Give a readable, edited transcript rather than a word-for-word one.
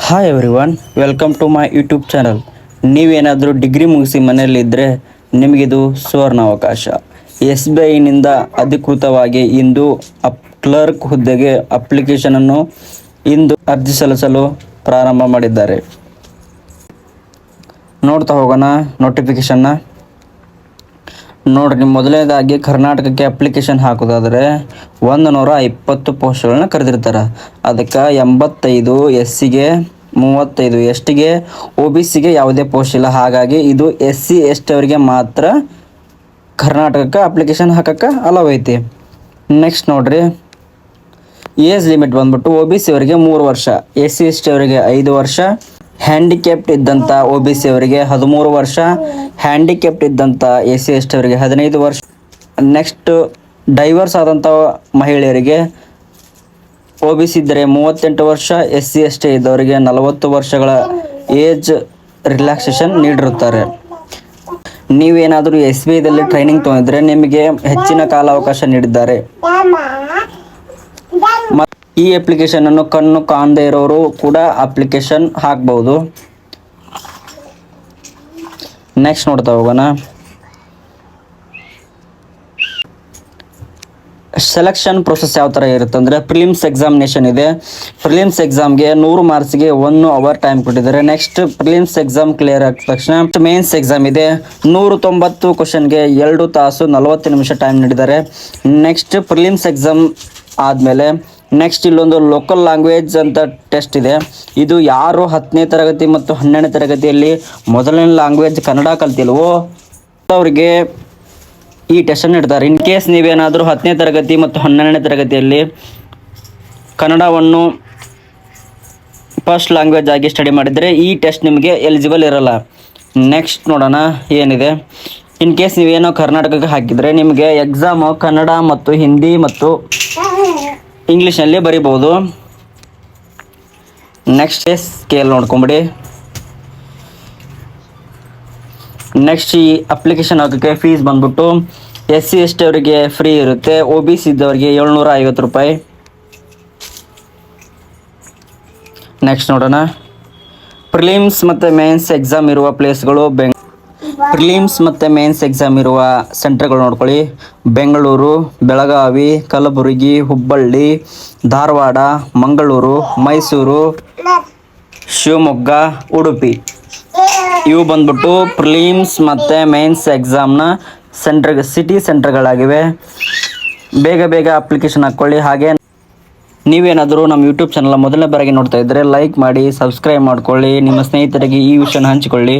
Hi everyone, welcome to my YouTube channel. ನೀವೇನಾದರೂ degree ಮುಗಿಸಿ ಮನೆಯಲ್ಲಿದ್ದರೆ ನಿಮಗಿದು ಸುವರ್ಣ ಅವಕಾಶ. ಎಸ್ ಬಿ ಐನಿಂದ ಅಧಿಕೃತವಾಗಿ ಇಂದು ಕ್ಲರ್ಕ್ ಹುದ್ದೆಗೆ ಅಪ್ಲಿಕೇಶನನ್ನು ಇಂದು ಅರ್ಜಿ ಸಲ್ಲಿಸಲು ಪ್ರಾರಂಭ ಮಾಡಿದ್ದಾರೆ. ನೋಡ್ತಾ ಹೋಗೋಣ ನೋಟಿಫಿಕೇಶನ್ನ. ನೋಡ್ರಿ, ಮೊದಲನೇದಾಗಿ ಕರ್ನಾಟಕಕ್ಕೆ ಅಪ್ಲಿಕೇಶನ್ ಹಾಕೋದಾದರೆ 120 ಪೋಸ್ಟ್ಗಳನ್ನ ಕರೆದಿರ್ತಾರೆ. ಅದಕ್ಕೆ 85 SCಗೆ, 35 STಗೆ, OBCಗೆ ಯಾವುದೇ ಪೋಸ್ಟ್ ಇಲ್ಲ. ಹಾಗಾಗಿ ಇದು SC ST ಅವರಿಗೆ ಮಾತ್ರ ಕರ್ನಾಟಕಕ್ಕೆ ಅಪ್ಲಿಕೇಶನ್ ಹಾಕಕ್ಕೆ ಅಲವ್ ಐತಿ. ನೆಕ್ಸ್ಟ್ ನೋಡ್ರಿ, ಏಜ್ ಲಿಮಿಟ್ ಬಂದ್ಬಿಟ್ಟು OBC ಅವರಿಗೆ 3 ವರ್ಷ, SC ST ಅವರಿಗೆ 5 ವರ್ಷ, ಹ್ಯಾಂಡಿಕ್ಯಾಪ್ಟ್ ಇದ್ದಂಥ OBC ಅವರಿಗೆ 13 ವರ್ಷ, ಹ್ಯಾಂಡಿಕ್ಯಾಪ್ಟ್ ಇದ್ದಂಥ SC ST ಅವರಿಗೆ 15 ವರ್ಷ. ನೆಕ್ಸ್ಟ್ ಡೈವರ್ಸ್ ಆದಂಥ ಮಹಿಳೆಯರಿಗೆ OBC ಇದ್ದರೆ 38 ವರ್ಷ, SC ST ಇದ್ದವರಿಗೆ 40 ವರ್ಷಗಳ ಏಜ್ ರಿಲ್ಯಾಕ್ಸೇಷನ್ ನೀಡಿರುತ್ತಾರೆ. ನೀವೇನಾದರೂ SBI ದಲ್ಲಿ ಟ್ರೈನಿಂಗ್ ತೊಗೊಂಡಿದ್ರೆ ನಿಮಗೆ ಹೆಚ್ಚಿನ ಕಾಲಾವಕಾಶ ನೀಡಿದ್ದಾರೆ. ಈ ಅಪ್ಲಿಕೇಶನ್ ಅನ್ನು ಕಣ್ಣು ಕಾಣದೇ ಇರೋರು ಕೂಡ ಅಪ್ಲಿಕೇಶನ್ ಹಾಕ್ಬಹುದು. ನೆಕ್ಸ್ಟ್ ನೋಡ್ತಾ ಹೋಗೋಣ. ಸೆಲೆಕ್ಷನ್ ಪ್ರೊಸೆಸ್ ಯಾವ ಥರ ಇರುತ್ತೆ ಅಂದರೆ, ಪ್ರಿಲಿಮ್ಸ್ ಎಕ್ಸಾಮಿನೇಷನ್ ಇದೆ. ಪ್ರಿಲಿಮ್ಸ್ ಎಕ್ಸಾಮ್ಗೆ 100 ಮಾರ್ಕ್ಸ್ಗೆ 1 ಅವರ್ ಟೈಮ್ ಕೊಟ್ಟಿದ್ದಾರೆ. ನೆಕ್ಸ್ಟ್ ಪ್ರಿಲಿಮ್ಸ್ ಎಕ್ಸಾಮ್ ಕ್ಲಿಯರ್ ಆದ ತಕ್ಷಣ ಮೇನ್ಸ್ ಎಕ್ಸಾಮ್ ಇದೆ. 190 ಕ್ವಶನ್ಗೆ 2 ತಾಸು 40 ನಿಮಿಷ ಟೈಮ್ ನೀಡಿದ್ದಾರೆ. ನೆಕ್ಸ್ಟ್ ಪ್ರಿಲಿಮ್ಸ್ ಎಕ್ಸಾಮ್ ಆದಮೇಲೆ ನೆಕ್ಸ್ಟ್ ಇಲ್ಲೊಂದು ಲೋಕಲ್ ಲ್ಯಾಂಗ್ವೇಜ್ ಅಂತ ಟೆಸ್ಟ್ ಇದೆ. ಇದು ಯಾರು 10ನೇ ತರಗತಿ ಮತ್ತು 12ನೇ ತರಗತಿಯಲ್ಲಿ ಮೊದಲನೇ ಲ್ಯಾಂಗ್ವೇಜ್ ಕನ್ನಡ ಕಲ್ತಿಲ್ವೋ ಅವರಿಗೆ ಈ ಟೆಸ್ಟನ್ನು ಇಡ್ತಾರೆ. ಇನ್ ಕೇಸ್ ನೀವೇನಾದರೂ 10ನೇ ತರಗತಿ ಮತ್ತು 12ನೇ ತರಗತಿಯಲ್ಲಿ ಕನ್ನಡವನ್ನು ಫಸ್ಟ್ ಲ್ಯಾಂಗ್ವೇಜ್ ಆಗಿ ಸ್ಟಡಿ ಮಾಡಿದರೆ ಈ ಟೆಸ್ಟ್ ನಿಮಗೆ ಎಲಿಜಿಬಲ್ ಇರಲ್ಲ. ನೆಕ್ಸ್ಟ್ ನೋಡೋಣ ಏನಿದೆ. ಇನ್ ಕೇಸ್ ನೀವೇನೋ ಕರ್ನಾಟಕಕ್ಕೆ ಹಾಕಿದರೆ ನಿಮಗೆ ಎಕ್ಸಾಮು ಕನ್ನಡ ಮತ್ತು ಹಿಂದಿ ಮತ್ತು ಇಂಗ್ಲೀಷ್ನಲ್ಲಿ ಬರಿಬೋದು. ನೆಕ್ಸ್ಟ್ ಸ್ಕೇಲ್ ನೋಡ್ಕೊಂಬಿಡಿ. ನೆಕ್ಸ್ಟ್ ಈ ಅಪ್ಲಿಕೇಶನ್ ಹಾಕೋಕ್ಕೆ ಫೀಸ್ ಬಂದ್ಬಿಟ್ಟು SC ST ಅವರಿಗೆ ಫ್ರೀ ಇರುತ್ತೆ. OBC ಇದ್ದವರಿಗೆ 750 ರೂಪಾಯಿ. ನೆಕ್ಸ್ಟ್ ನೋಡೋಣ. ಪ್ರಿಲಿಮ್ಸ್ ಮತ್ತು ಮೇನ್ಸ್ ಎಕ್ಸಾಮ್ ಇರುವ ಪ್ಲೇಸ್ಗಳು ಪ್ರಿಲಿಮ್ಸ್ ಮತ್ತು ಮೇನ್ಸ್ ಎಕ್ಸಾಮ್ ಇರುವ ಸೆಂಟರ್ಗಳು ನೋಡ್ಕೊಳ್ಳಿ. ಬೆಂಗಳೂರು, ಬೆಳಗಾವಿ, ಕಲಬುರಗಿ, ಹುಬ್ಬಳ್ಳಿ, ಧಾರವಾಡ, ಮಂಗಳೂರು, ಮೈಸೂರು, ಶಿವಮೊಗ್ಗ, ಉಡುಪಿ ಇವು ಬಂದ್ಬಿಟ್ಟು ಪ್ರಿಲಿಮ್ಸ್ ಮತ್ತು ಮೇನ್ಸ್ ಎಕ್ಸಾಮ್ನ ಸಿಟಿ ಸೆಂಟರ್ಗಳಾಗಿವೆ. ಬೇಗ ಅಪ್ಲಿಕೇಶನ್ ಹಾಕ್ಕೊಳ್ಳಿ. ಹಾಗೆ ನೀವೇನಾದರೂ ನಮ್ಮ ಯೂಟ್ಯೂಬ್ ಚಾನಲ್ ಮೊದಲನೇ ಬಾರಿಗೆ ನೋಡ್ತಾ ಇದ್ದರೆ ಲೈಕ್ ಮಾಡಿ, ಸಬ್ಸ್ಕ್ರೈಬ್ ಮಾಡ್ಕೊಳ್ಳಿ, ನಿಮ್ಮ ಸ್ನೇಹಿತರಿಗೆ ಈ ವಿಷಯನ ಹಂಚಿಕೊಳ್ಳಿ.